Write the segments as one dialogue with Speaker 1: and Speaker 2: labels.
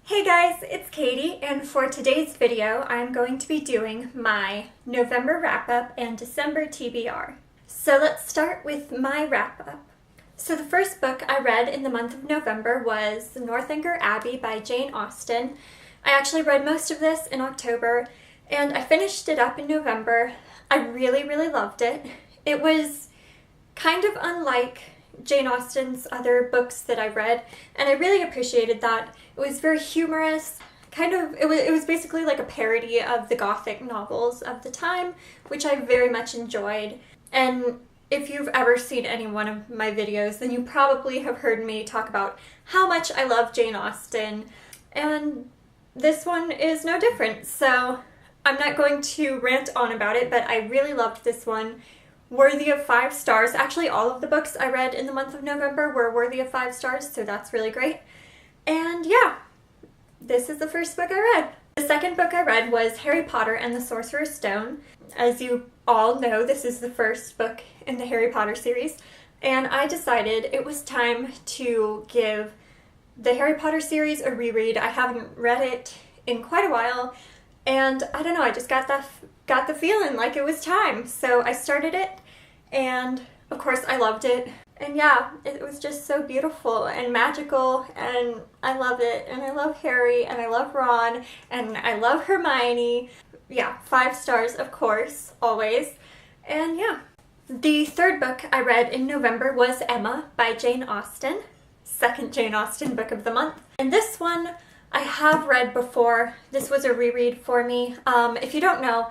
Speaker 1: Hey guys, it's Katie, and for today's video, I'm going to be doing my November wrap-up and December TBR. So let's start with my wrap-up. So the first book I read in the month of November was Northanger Abbey by Jane Austen. I actually read most of this in October, and I finished it up in November. I really loved it. It was kind of unlike Jane Austen's other books that I read, and I really appreciated that. It was very humorous, it was basically like a parody of the Gothic novels of the time, which I very much enjoyed. And if you've ever seen any one of my videos, then you probably have heard me talk about how much I love Jane Austen, and this one is no different, so I'm not going to rant on about it, but I really loved this one. Worthy of 5 stars. Actually, all of the books I read in the month of November were worthy of 5 stars, so that's really great. And yeah, this is the first book I read. The second book I read was Harry Potter and the Sorcerer's Stone. As you all know, this is the first book in the Harry Potter series, and I decided it was time to give the Harry Potter series a reread. I haven't read it in quite a while, and I don't know, I just got the feeling like it was time. So I started it, and of course I loved it. And yeah, it was just so beautiful and magical, and I love it. And I love Harry, and I love Ron, and I love Hermione. Yeah, 5 stars, of course, always. And yeah. The third book I read in November was Emma by Jane Austen. Second Jane Austen book of the month. And this one I have read before. This was a reread for me. If you don't know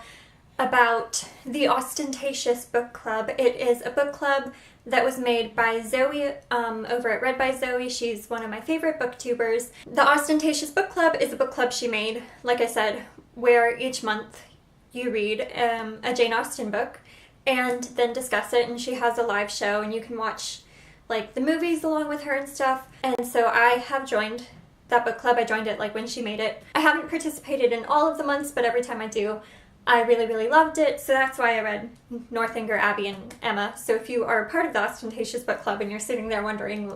Speaker 1: about the Austentacious book club, it is a book club that was made by Zoe over at Read by Zoe. She's one of my favorite booktubers. The Austentacious book club is a book club she made, like I said, where each month you read a Jane Austen book and then discuss it, and she has a live show and you can watch like the movies along with her and stuff. And so I have joined that book club. I joined it like when she made it. I haven't participated in all of the months, but every time I do, I really loved it. So that's why I read Northanger Abbey and Emma. So if you are part of the Austentacious book club and you're sitting there wondering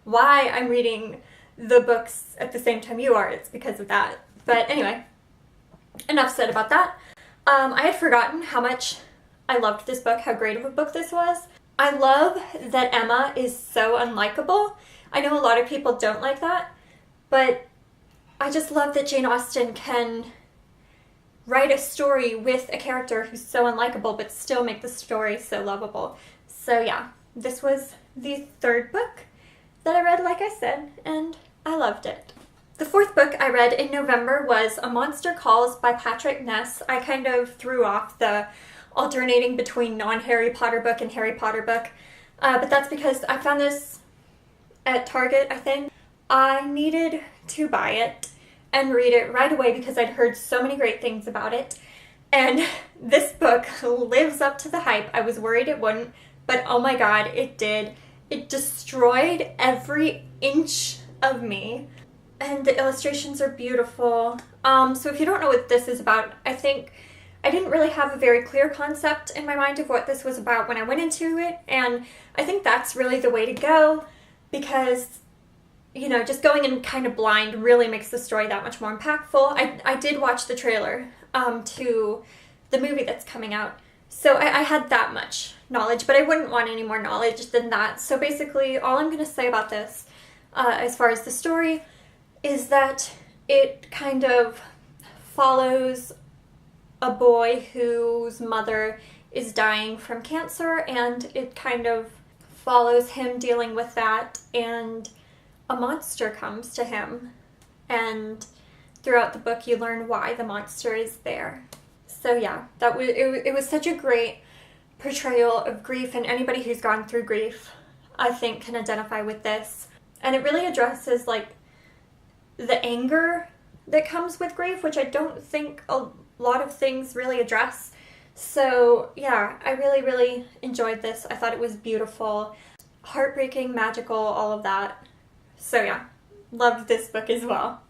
Speaker 1: why I'm reading the books at the same time you are, it's because of that. But anyway, enough said about that. I had forgotten how much I loved this book, how great of a book this was. I love that Emma is so unlikable. I know a lot of people don't like that, but I just love that Jane Austen can write a story with a character who's so unlikable but still make the story so lovable. So yeah, this was the third book that I read, like I said, and I loved it. The fourth book I read in November was A Monster Calls by Patrick Ness. I kind of threw off the alternating between non-Harry Potter book and Harry Potter book, but that's because I found this at Target, I think. I needed to buy it and read it right away because I'd heard so many great things about it. And this book lives up to the hype. I was worried it wouldn't, but oh my god, it did. It destroyed every inch of me. And the illustrations are beautiful. So if you don't know what this is about, I think I didn't really have a very clear concept in my mind of what this was about when I went into it, and I think that's really the way to go, because you know, just going in kind of blind really makes the story that much more impactful. I did watch the trailer to the movie that's coming out, so I had that much knowledge, but I wouldn't want any more knowledge than that. So basically, all I'm going to say about this, as far as the story, is that it kind of follows a boy whose mother is dying from cancer, and it kind of follows him dealing with that, and a monster comes to him, and throughout the book you learn why the monster is there. So yeah, it was such a great portrayal of grief, and anybody who's gone through grief, I think, can identify with this. And it really addresses like the anger that comes with grief, which I don't think a lot of things really address. So yeah, I really enjoyed this. I thought it was beautiful, heartbreaking, magical, all of that. So yeah, loved this book as well.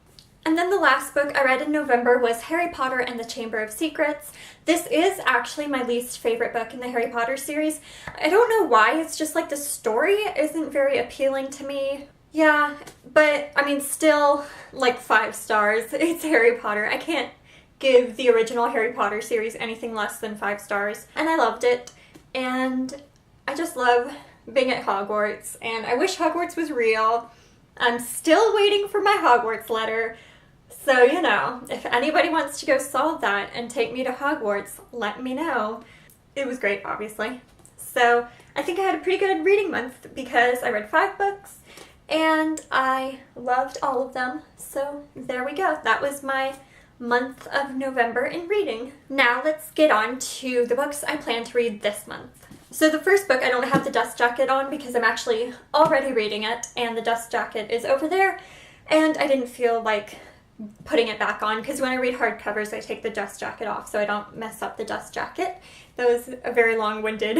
Speaker 1: And then the last book I read in November was Harry Potter and the Chamber of Secrets. This is actually my least favorite book in the Harry Potter series. I don't know why, it's just like the story isn't very appealing to me. Yeah, but I mean, still like 5 stars. It's Harry Potter. I can't give the original Harry Potter series anything less than 5 stars. And I loved it. And I just love being at Hogwarts. And I wish Hogwarts was real. I'm still waiting for my Hogwarts letter. So, you know, if anybody wants to go solve that and take me to Hogwarts, let me know. It was great, obviously. So I think I had a pretty good reading month because I read 5 books and I loved all of them. So there we go. That was my month of November in reading. Now let's get on to the books I plan to read this month. So the first book, I don't have the dust jacket on because I'm actually already reading it and the dust jacket is over there, and I didn't feel like putting it back on because when I read hardcovers I take the dust jacket off so I don't mess up the dust jacket. That was a very long-winded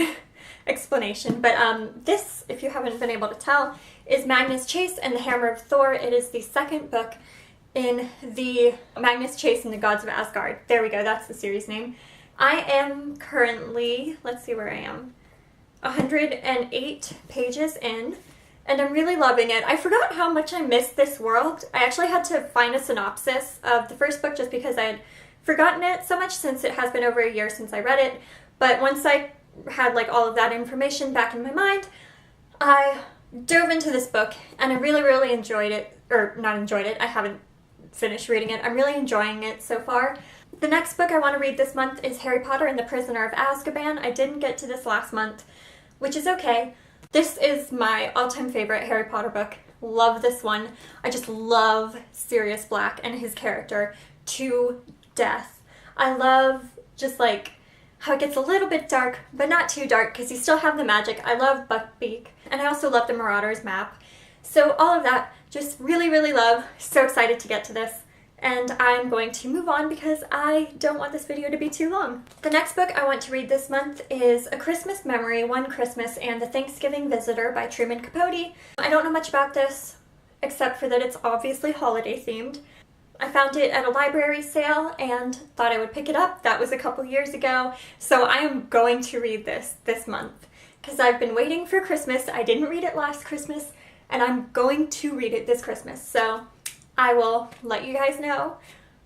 Speaker 1: explanation, but this, if you haven't been able to tell, is Magnus Chase and the Hammer of Thor. It is the second book in the Magnus Chase and the Gods of Asgard. There we go, that's the series name. I am currently, let's see where I am, 108 pages in, and I'm really loving it. I forgot how much I missed this world. I actually had to find a synopsis of the first book just because I had forgotten it so much since it has been over a year since I read it. But once I had like all of that information back in my mind, I dove into this book and I really, really enjoyed it. Or not enjoyed it, I haven't finished reading it. I'm really enjoying it so far. The next book I want to read this month is Harry Potter and the Prisoner of Azkaban. I didn't get to this last month, which is okay. This is my all-time favorite Harry Potter book. Love this one. I just love Sirius Black and his character to death. I love just like how it gets a little bit dark, but not too dark because you still have the magic. I love Buckbeak, and I also love the Marauders map. So all of that, just really, really love. So excited to get to this. And I'm going to move on because I don't want this video to be too long. The next book I want to read this month is A Christmas Memory, One Christmas, and the Thanksgiving Visitor by Truman Capote. I don't know much about this, except for that it's obviously holiday themed. I found it at a library sale and thought I would pick it up. That was a couple years ago. So I am going to read this month because I've been waiting for Christmas. I didn't read it last Christmas, and I'm going to read it this Christmas. So I will let you guys know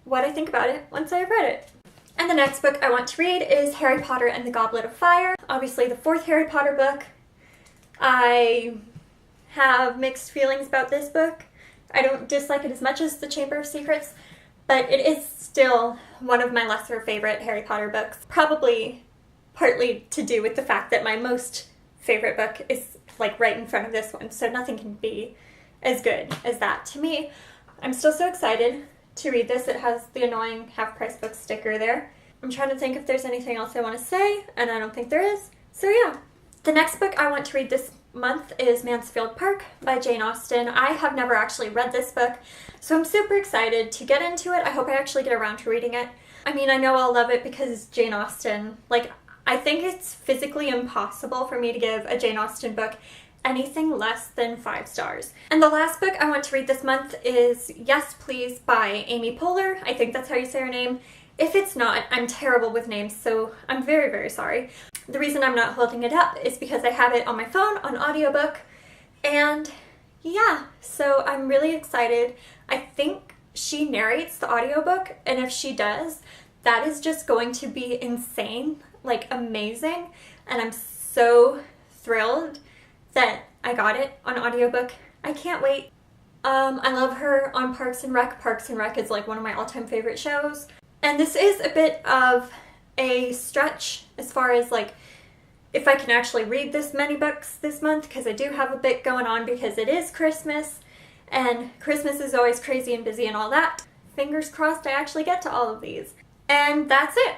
Speaker 1: what I think about it once I've read it. And the next book I want to read is Harry Potter and the Goblet of Fire. Obviously the 4th Harry Potter book. I have mixed feelings about this book. I don't dislike it as much as the Chamber of Secrets, but it is still one of my lesser favorite Harry Potter books. Probably partly to do with the fact that my most favorite book is like right in front of this one, so nothing can be as good as that to me. I'm still so excited to read this. It has the annoying half-price book sticker there. I'm trying to think if there's anything else I want to say, and I don't think there is. So yeah. The next book I want to read this month is Mansfield Park by Jane Austen. I have never actually read this book, so I'm super excited to get into it. I hope I actually get around to reading it. I mean, I know I'll love it because Jane Austen. Like, I think it's physically impossible for me to give a Jane Austen book anything less than 5 stars. And the last book I want to read this month is Yes Please by Amy Poehler. I think that's how you say her name. If it's not, I'm terrible with names, so I'm very, very sorry. The reason I'm not holding it up is because I have it on my phone on audiobook, and yeah, so I'm really excited. I think she narrates the audiobook, and if she does, that is just going to be insane, like amazing, and I'm so thrilled that I got it on audiobook. I can't wait. I love her on Parks and Rec. Parks and Rec is like one of my all-time favorite shows. And this is a bit of a stretch as far as like if I can actually read this many books this month, because I do have a bit going on because it is Christmas and Christmas is always crazy and busy and all that. Fingers crossed I actually get to all of these. And that's it.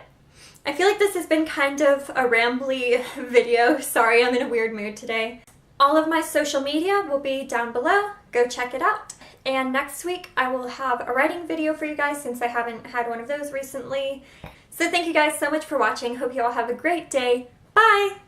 Speaker 1: I feel like this has been kind of a rambly video. Sorry, I'm in a weird mood today. All of my social media will be down below. Go check it out. And next week I will have a writing video for you guys since I haven't had one of those recently. So thank you guys so much for watching. Hope you all have a great day. Bye!